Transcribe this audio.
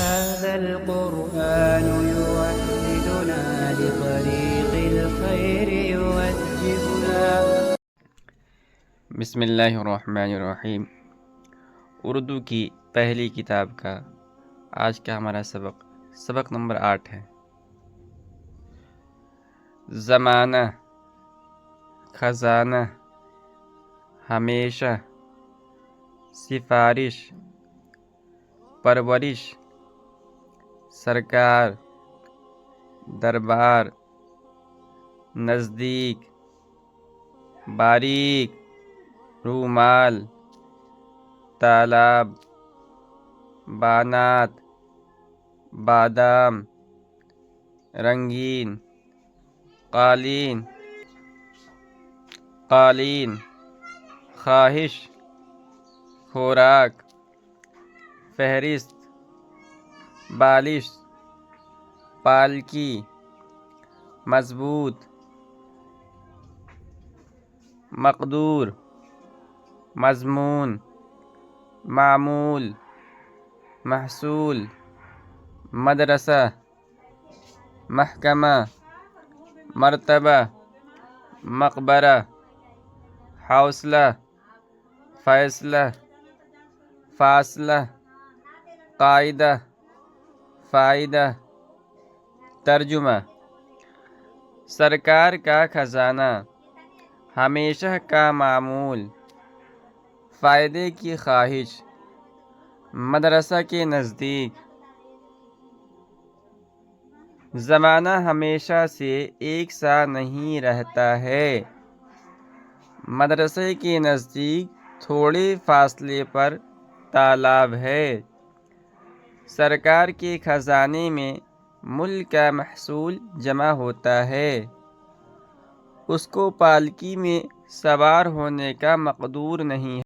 هذا القرآن يوحدنا لطريق الخير يوجهنا. بسم اللہ الرحمن الرحیم. اردو کی پہلی کتاب کا آج کا ہمارا سبق نمبر 8 ہے. زمانہ، خزانہ، ہمیشہ، سفارش، پرورش، سرکار، دربار، نزدیک، باریک، رومال، تالاب، بانات، بادام، رنگین، قالین، خواہش، خوراک، فہرست، بالش، پالکی، مضبوط، مقدور، مضمون، معمول، محصول، مدرسہ، محکمہ، مرتبہ، مقبرہ، حوصلہ، فیصلہ، فاصلہ، قاعدہ، فائدہ. ترجمہ: سرکار کا خزانہ، ہمیشہ کا معمول، فائدے کی خواہش، مدرسہ کے نزدیک. زمانہ ہمیشہ سے ایک سا نہیں رہتا ہے. مدرسے کے نزدیک تھوڑے فاصلے پر تالاب ہے. سرکار کے خزانے میں ملک کا محصول جمع ہوتا ہے. اس کو پالکی میں سوار ہونے کا مقدور نہیں